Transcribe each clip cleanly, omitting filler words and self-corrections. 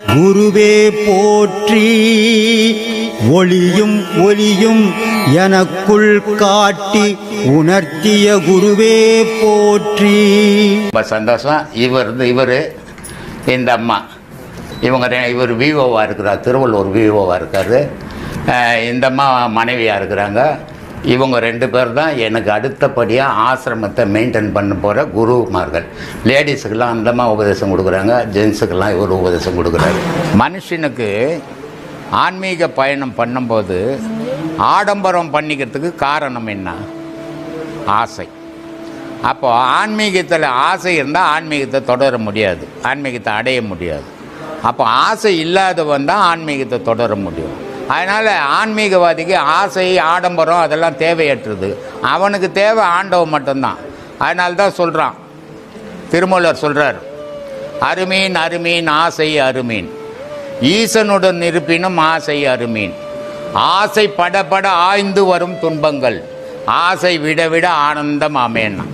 குருவே போற்றி ஒளியும் ஒளியும் எனக்குள் காட்டி உணர்த்திய குருவே போற்றி. ரொம்ப சந்தோஷம். இவர் இந்த அம்மா இவர் விஓவாக இருக்கிறார், திருவள்ளூர் விஓவாக இருக்கார். இந்த அம்மா மனைவியாக இருக்கிறாங்க. இவங்க 2 பேர் தான் எனக்கு அடுத்தபடியாக ஆசிரமத்தை மெயின்டைன் பண்ண போகிற குருமார்கள். லேடிஸுக்கெல்லாம் அந்தம்மா உபதேசம் கொடுக்குறாங்க, ஜென்ஸுக்கெல்லாம் இவர் உபதேசம் கொடுக்குறாரு. மனுஷனுக்கு ஆன்மீக பயணம் பண்ணும்போது ஆடம்பரம் பண்ணிக்கிறதுக்கு காரணம் என்ன? ஆசை. அப்போ ஆன்மீகத்தில் ஆசை இருந்தால் ஆன்மீகத்தை தொடர முடியாது, ஆன்மீகத்தை அடைய முடியாது. அப்போ ஆசை இல்லாதவன் தான் ஆன்மீகத்தை தொடர முடியும். அதனால் ஆன்மீகவாதிக்கு ஆசை ஆடம்பரம் அதெல்லாம் தேவையற்றது. அவனுக்கு தேவை ஆண்டவன் மட்டும்தான். அதனால தான் சொல்கிறான், திருமூலர் சொல்கிறார், அருமீன் அருமீன் ஆசை அருமீன், ஈசனுடன் இருப்பினும் ஆசை அருமீன், ஆசை படபட ஆய்ந்து வரும் துன்பங்கள், ஆசை விட விட ஆனந்தம் ஆமேன்னா.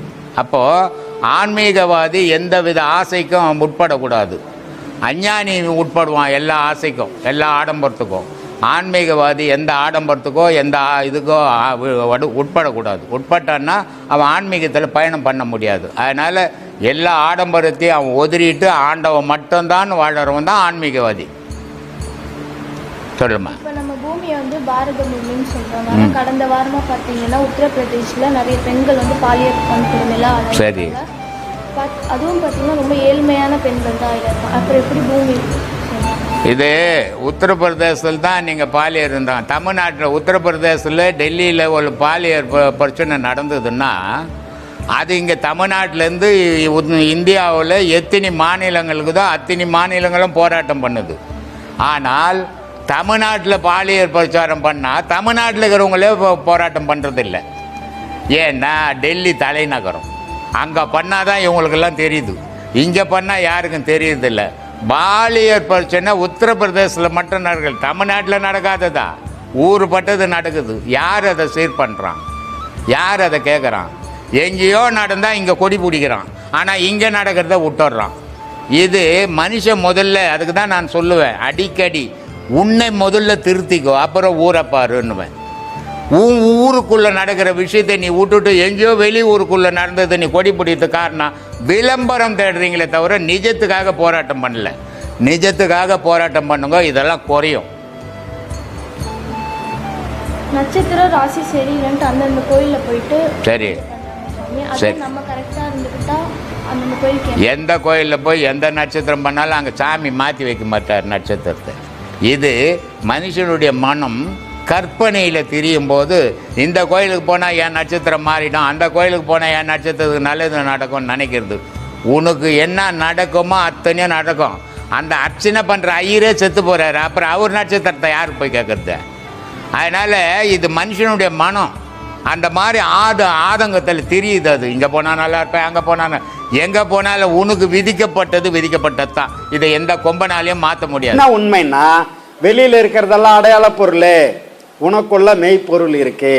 அப்போது ஆன்மீகவாதி எந்தவித ஆசைக்கும் உட்படக்கூடாது. அஞ்ஞானி உட்படுவான் எல்லா ஆசைக்கும், எல்லா ஆடம்பரத்துக்கும். ஆன்மீகவாதி எந்த ஆடம்பரத்துக்கோ எந்த இதுக்கோ உட்படக்கூடாது. உட்பட்டான்னா அவன் ஆன்மீகத்தில் பயணம் பண்ண முடியாது. அதனால் எல்லா ஆடம்பரத்தையும் அவன் ஒதுறிட்டு ஆண்டவன் மட்டும்தான் வாழறவன் தான் ஆன்மீகவாதி. சொல்லுமா. இப்போ நம்ம பூமியை பாரத பூமின்னு சொல்கிறாங்க. கடந்த வாரமாக பார்த்தீங்கன்னா உத்தரப்பிரதேசில் நிறைய பெண்கள் பாலியல் வன்கொடுமைலாம் சரி, அதுவும் பார்த்தீங்கன்னா ரொம்ப ஏழ்மையான பெண்கள் தான் இருக்கும். அப்புறம் எப்படி பூமி? இது உத்தரப்பிரதேசத்தில் தான் நீங்கள் பாலியல் இருந்தாங்க. தமிழ்நாட்டில் உத்தரப்பிரதேசத்தில் டெல்லியில் ஒரு பாலியல் பிரச்சனை நடந்ததுன்னா அது இங்கே தமிழ்நாட்டிலேருந்து இந்தியாவில் எத்தனை மாநிலங்களுக்கு தான் அத்தனை மாநிலங்களும் போராட்டம் பண்ணுது. ஆனால் தமிழ்நாட்டில் பாலியல் பிரச்சாரம் பண்ணால் தமிழ்நாட்டில் இருக்கிறவங்களே போராட்டம் பண்ணுறதில்லை. ஏன்னா டெல்லி தலைநகரம், அங்கே பண்ணால் தான் இவங்களுக்கெல்லாம் தெரியுது, இங்கே பண்ணால் யாருக்கும் தெரியறதில்லை. பாலியல் பிரச்சனை உத்தரப்பிரதேசத்தில் மட்டும் நடக்குது, தமிழ்நாட்டில் நடக்காததா? ஊருப்பட்டது நடக்குது. யார் அதை சீர் பண்ணுறான்? யார் அதை கேட்குறான்? எங்கேயோ நடந்தால் இங்கே கொடி பிடிக்கிறான், ஆனால் இங்கே நடக்கிறத விட்டுடுறான். இது மனுஷன் முதல்ல, அதுக்கு தான் நான் சொல்லுவேன் அடிக்கடி, உன்னை முதல்ல திருத்திக்கோ, அப்புறம் ஊரை பாருன்னுவேன். ஊருக்குள்ளே நடக்கிற விஷயத்தை நீ விட்டுட்டு எங்கேயோ வெளியூருக்குள்ளே நடந்தது நீ கொடி பிடித்த காரணம் விளம்பரம் தேடுறீங்களே தவிர நிஜத்துக்காக போராட்டம் பண்ணல. நிஜத்துக்காக போராட்டம் பண்ணுங்க, இதெல்லாம் குறையும். நட்சத்திரம் ராசி சரியில்லைன்ட்டு அந்தந்த கோயிலில் போயிட்டு சரி சரி நம்ம கரெக்டாக இருந்துக்கிட்டா அந்தந்த கோயிலுக்கு எந்த கோயிலில் போய் எந்த நட்சத்திரம் பண்ணாலும் அங்கே சாமி மாற்றி வைக்க மாட்டார் நட்சத்திரத்தை. இது மனுஷனுடைய மனம் கற்பனையில் திரியும் போது இந்த கோயிலுக்கு போனால் என் நட்சத்திரம் மாறிடும், அந்த கோயிலுக்கு போனால் என் நட்சத்திரத்துக்கு நல்லது நடக்கும்னு நினைக்கிறது. உனக்கு என்ன நடக்குமோ அத்தனையும் நடக்கும். அந்த அர்ச்சனை பண்ணுற ஐயரே செத்து போகிறாரு, அப்புறம் அவர் நட்சத்திரத்தை யாருக்கு போய் கேட்குறது? அதனால் இது மனுஷனுடைய மனம் அந்த மாதிரி ஆதங்கத்தில் தெரியுது. அது இங்கே போனால் நல்லா இருப்பேன், அங்கே போனால் எங்கே போனாலும் உனக்கு விதிக்கப்பட்டது தான். இதை எந்த கொம்பனாலையும் மாற்ற முடியாது. என்ன உண்மைன்னா வெளியில் இருக்கிறதெல்லாம் அடையாள பொருள், உனக்குள்ள மெய்ப்பொருள் இருக்கு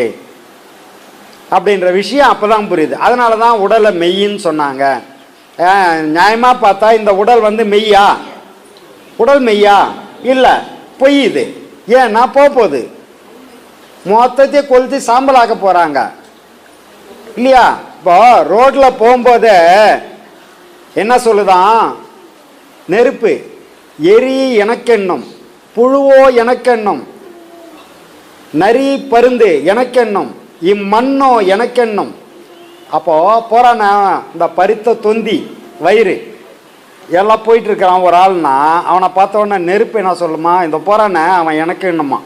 அப்படின்ற விஷயம் அப்போதான் புரியுது. அதனால தான் உடலை மெய்யின்னு சொன்னாங்க. நியாயமாக பார்த்தா இந்த உடல் மெய்யா? உடல் மெய்யா? இல்லை, பொய். இது ஏன்னா போகுது மொத்தத்தை கொளுத்தி சாம்பலாக்க போகிறாங்க இல்லையா? இப்போ ரோட்டில் போகும்போதே என்ன சொல்லுதான்? நெருப்பு எரி எனக்கென்னும், புழுவோ எனக்கென்னும், நரி பருந்து எனக்கென்னும், இம்மண்ணோ எனக்கென்னும். அப்போ போறான இந்த பறித்த தொந்தி வயிறு எல்லாம் போயிட்டு இருக்கிறான் ஒரு ஆள்னா அவனை பார்த்த உடனே நெருப்பு என்ன சொல்லுமா? இந்த போறான அவன் எனக்கு என்னமா.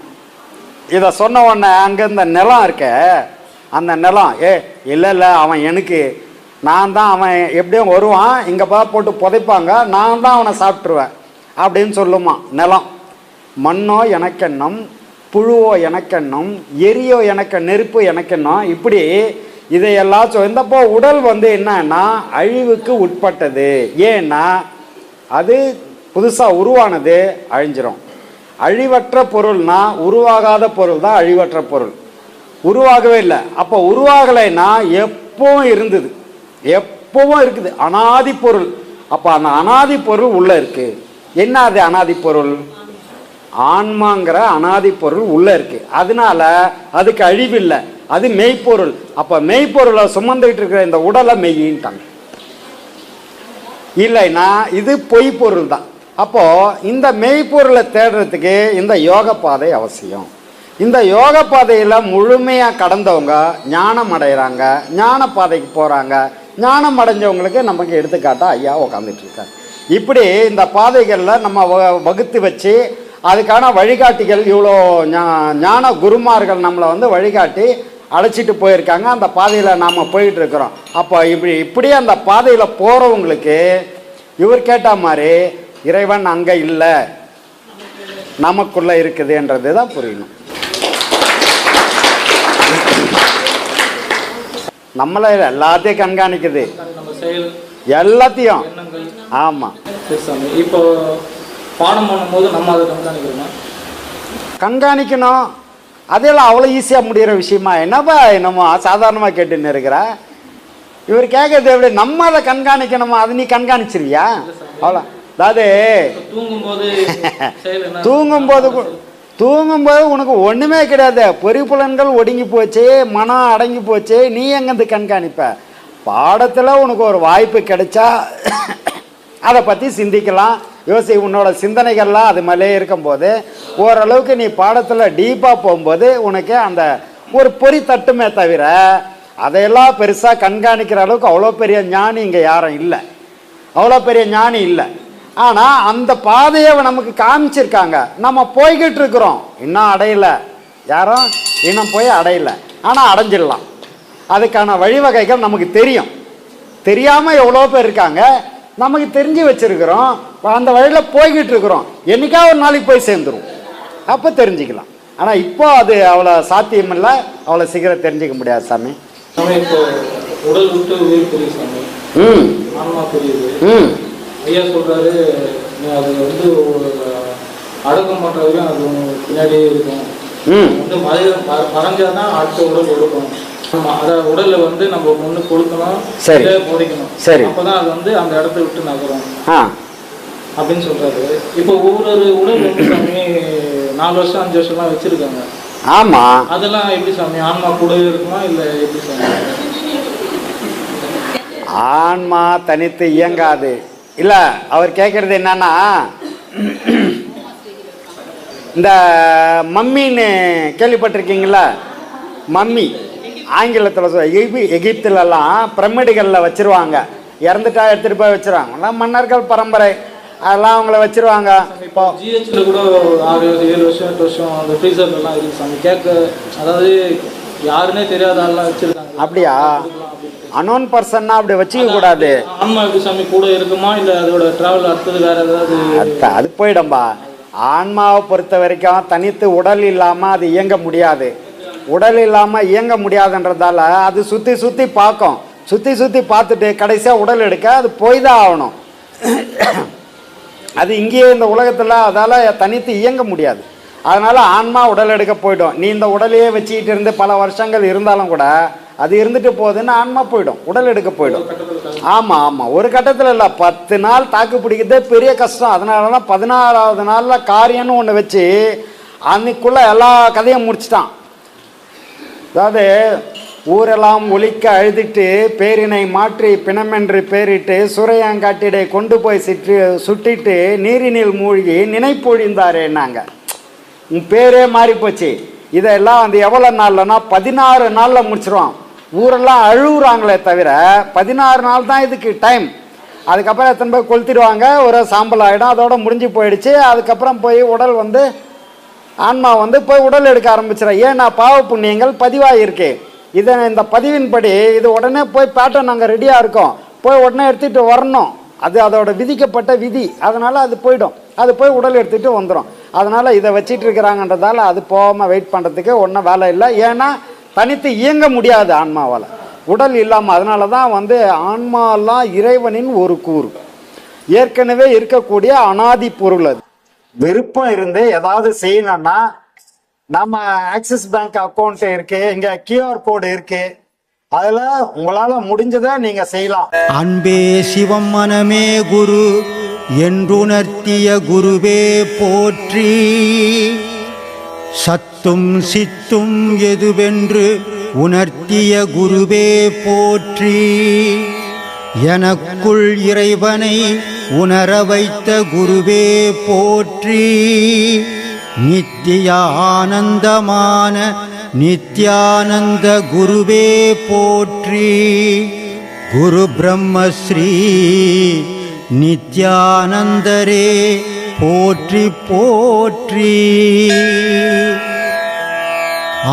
இதை சொன்ன உடனே அங்கே இந்த நிலம் இருக்க, அந்த நிலம் இல்லை அவன் எனக்கு, நான் தான், அவன் எப்படியும் வருவான், இங்கே போட்டு புதைப்பாங்க, நான் தான் அவனை சாப்பிட்ருவேன் அப்படின்னு சொல்லுமா நிலம். மண்ணோ எனக்கென்னும், புழுவோ எனக்கென்னும், எரியோ எனக்கு, நெருப்பு எனக்கென்னும். இப்படி இதையெல்லாம் இந்தப்போ உடல் என்னன்னா அழிவுக்கு உட்பட்டது. ஏன்னா அது புதுசாக உருவானது அழிஞ்சிரும். அழிவற்ற பொருள்னா உருவாகாத பொருள் தான் அழிவற்ற பொருள். உருவாகவே இல்லை. அப்போ உருவாகலைன்னா எப்பவும் இருந்தது, எப்பவும் இருக்குது, அனாதி பொருள். அப்போ அந்த அனாதி பொருள் உள்ளே இருக்குது. என்ன அது அனாதி பொருள்? ஆன்மாங்கிற அனாதி பொருள் உள்ள இருக்கு, அதனால அதுக்கு அழிவில்லை, அது மெய்ப்பொருள். அப்ப மெய்ப்பொருளை சுமந்துகிட்டு இருக்கிற இந்த உடலை மெய்யின்ட்டாங்க. இல்லைன்னா இது பொய் பொருள் தான். அப்போ இந்த மெய்ப்பொருளை தேடுறதுக்கு இந்த யோக பாதை அவசியம். இந்த யோக பாதையில முழுமையா கடந்தவங்க ஞானம் அடைகிறாங்க, ஞான பாதைக்கு போறாங்க. ஞானம் அடைஞ்சவங்களுக்கு நமக்கு எடுத்துக்காட்டா ஐயா உட்காந்துட்டு இருக்காங்க. இப்படி இந்த பாதைகளில் நம்ம வகுத்து வச்சு அதுக்கான வழிகாட்டிகள் இவ்வளோ ஞான குருமார்கள் நம்மளை வழிகாட்டி அழைச்சிட்டு போயிருக்காங்க. அந்த பாதையில் நாம் போயிட்டு இருக்கிறோம். அப்போ இப்படி அந்த பாதையில் போகிறவங்களுக்கு இவர் கேட்ட மாதிரி இறைவன் அங்கே இல்லை, நமக்குள்ளே இருக்குதுன்றது தான் புரியணும். நம்மள எல்லாத்தையும் கண்காணிக்குது, எல்லாத்தையும். ஆமாம், இப்போ பாடம் பண்ணும்போது நம்ம அதை கண்காணிக்கணும். கண்காணிக்கணும். அதெல்லாம் அவ்வளோ ஈஸியாக முடிகிற விஷயமா? என்னப்பா என்னமோ சாதாரணமாக கேட்டுன்னு இருக்கிற. இவர் கேட்கறது எப்படி? நம்ம அதை கண்காணிக்கணுமா? அது நீ கண்காணிச்சிருவியா? அவ்வளோ. அதாவது தூங்கும்போது உனக்கு ஒன்றுமே கிடையாது, பொறிப்புலன்கள் ஒடுங்கி போச்சு, மனம் அடங்கி போச்சு, நீ எங்கேருந்து கண்காணிப்ப? பாடத்தில் உனக்கு ஒரு வாய்ப்பு கிடைச்சா அதை பற்றி சிந்திக்கலாம், உன்னோட சிந்தனைகள்லாம் அது மேலே இருக்கும்போது ஓரளவுக்கு நீ பாடத்தில் டீப்பாக போகும்போது உனக்கு அந்த ஒரு பொறி தட்டுமே தவிர அதையெல்லாம் பெருசாக கண்காணிக்கிற அளவுக்கு அவ்வளோ பெரிய ஞானி இங்கே யாரும் இல்லை, அவ்வளோ பெரிய ஞானி இல்லை. ஆனால் அந்த பாதையை நமக்கு காமிச்சிருக்காங்க, நம்ம போய்கிட்டு இருக்கிறோம். இன்னும் அடையலை, யாரும் இன்னும் போய் அடையலை, ஆனால் அடைஞ்சிடலாம். அதுக்கான வழிவகைகள் நமக்கு தெரியும். தெரியாமல் எவ்வளோ பேர் இருக்காங்க, நமக்கு தெரிஞ்சு வச்சிருக்கிறோம். அந்த வழியில் போய்கிட்டு இருக்கிறோம். என்னைக்கா ஒரு நாளைக்கு போய் சேர்ந்துடும், அப்போ தெரிஞ்சுக்கலாம். ஆனால் இப்போ அது அவ்வளோ சாத்தியம் இல்லை, அவ்வளோ சீக்கிரம் தெரிஞ்சுக்க முடியாது சாமி. உடல் விட்டு உயிர் புரியுது சாமி. ஆன்மா புரியுது. ஐயா சொல்றாரு, அது அடக்கம் பண்றதுக்கும் அது பின்னாடியே இருக்கும். மறைஞ்சாதான் அடுத்த உடல் இருக்கும். அத உடல்ல நம்ம முன்னு கொடுக்கணும், போதிக்கணும். சரி, அப்பதான் அது அந்த இடத்த விட்டு நகரும் அப்படின்னு சொல்றாரு. இப்போ ஒவ்வொரு உடல் சாமி 4 வருஷம் 5 வருஷம்லாம் வச்சிருக்காங்க. ஆமா, அதெல்லாம் எப்படி சாமி? ஆன்மா கூடவே இருக்குமா இல்ல எப்படி சாமி? ஆன்மா தனித்து இயங்காது. இல்ல, அவர் கேட்கறது என்னன்னா, இந்த மம்மின்னு கேள்விப்பட்டிருக்கீங்களா? மம்மி ஆங்கிலத்தில் எகிப்துலலாம் பிரமிடுகளில் வச்சிருவாங்க. இறந்துட்டா எடுத்துகிட்டு போய் வச்சிருவாங்க. மன்னர்கள் பரம்பரை அதெல்லாம் அவங்கள வச்சிருவாங்க. இப்போ ஜிஹெச்ல கூட 6-7 வருஷம் 8 வருஷம் அந்த ஃப்ரீசர்லாம் இருக்கு சாமி. அதாவது யாருன்னே தெரியாத ஆள்லாம் வச்சிருக்காங்க. அப்படியா? அன்னோன் பர்சன்னா அப்படி வச்சுக்க கூடாது. ஆன்மா எப்படி சாமி கூட இருக்குமா இல்லை அதோட டிராவல் அடுத்தது வேற ஏதாவது? அது போயிடும்பா. ஆன்மாவை பொறுத்த வரைக்கும் தனித்து உடல் இல்லாமல் அது இயங்க முடியாது. உடல் இல்லாமல் இயங்க முடியாதுன்றதால அது சுற்றி சுற்றி பார்க்கும். சுற்றி பார்த்துட்டு கடைசியாக உடல் எடுக்க அது போய் தான் ஆகணும். அது இங்கேயே இந்த உலகத்தில் அதால் தனித்து இயங்க முடியாது. அதனால் ஆன்மா உடல் எடுக்க போய்டும். நீ இந்த உடலையே வச்சுக்கிட்டு இருந்து பல வருஷங்கள் இருந்தாலும் கூட அது இருந்துட்டு போகுதுன்னு ஆன்மா போயிடும், உடல் எடுக்க போயிடும். ஆமாம், ஒரு கட்டத்தில் இல்லை, 10 நாள் தாக்கு பிடிக்கிறதே பெரிய கஷ்டம். அதனால தான் 16வது நாளில் காரியம்னு ஒன்று வச்சு அன்னைக்குள்ளே எல்லா கதையும் முடிச்சிட்டான். அதாவது ஊரெல்லாம் ஒலிக்க அழுதிட்டு பேரினை மாற்றி பிணமென்று பேரிட்டு சுரையாங்காட்டிடை கொண்டு போய் சுட்டிட்டு நீரினில் மூழ்கி நினைப்பொழிந்தாரேன்னாங்க. உன் பேரே மாறி போச்சு. இதெல்லாம் எவ்வளோ நாள்லன்னா 16 நாளில் முடிச்சிருவான். ஊரெல்லாம் அழுகுறாங்களே தவிர 16 நாள் தான் இதுக்கு டைம். அதுக்கப்புறம் எத்தனை போய் கொளுத்திடுவாங்க, ஒரு சாம்பல் ஆகிடும், அதோட முடிஞ்சு போயிடுச்சு. அதுக்கப்புறம் போய் உடல் ஆன்மா போய் உடல் எடுக்க ஆரம்பிச்சிடும். ஏன்னா பாவ புண்ணியங்கள் பதிவாகிருக்கு. இந்த பதிவின்படி இது உடனே போய் பேட்டர்ன் நாங்கள் ரெடியாக இருக்கோம், போய் உடனே எடுத்துகிட்டு வரணும். அது அதோட விதிக்கப்பட்ட விதி. அதனால் அது போயிடும், அது போய் உடல் எடுத்துகிட்டு வந்துடும். அதனால் இதை வச்சிட்டு இருக்கிறாங்கன்றதால அது போகாமல் வெயிட் பண்ணுறதுக்கு ஒன்றும் வேலை இல்லை. ஏன்னா தனித்து இயங்க முடியாது ஆன்மாவால், உடல் இல்லாமல். அதனால தான் ஆன்மாலாம் இறைவனின் ஒரு கூறு, ஏற்கனவே இருக்கக்கூடிய அனாதி பொருள். அது விருப்பம் இருந்து ஏதாவது செய்யணும்னா நம்ம ஆக்சிஸ் பேங்க் அக்கௌண்ட் இருக்கு, இங்கே கியூஆர் கோடு இருக்கு, அதுல உங்களால முடிஞ்சதை நீங்க செய்யலாம். அன்பே சிவம் மனமே குரு என்றுணர்த்திய குருவே போற்றி. சத்தும் சித்தும் எதுவென்று உணர்த்திய குருவே போற்றி. எனக்குள் இறைவனை உணர வைத்த குருவே போற்றி. நித்திய ஆனந்தமான நித்யானந்த குருவே போற்றி. குரு பிரம்மஸ்ரீ நித்யானந்தரே போற்றி போற்றி.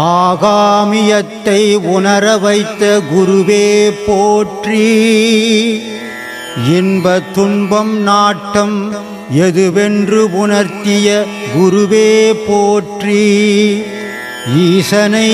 ஆகாமியத்தை உணர வைத்த குருவே போற்றி. இன்ப துன்பம் நாட்டம் எதுவென்று உணர்த்திய குருவே போற்றி. ஈசனை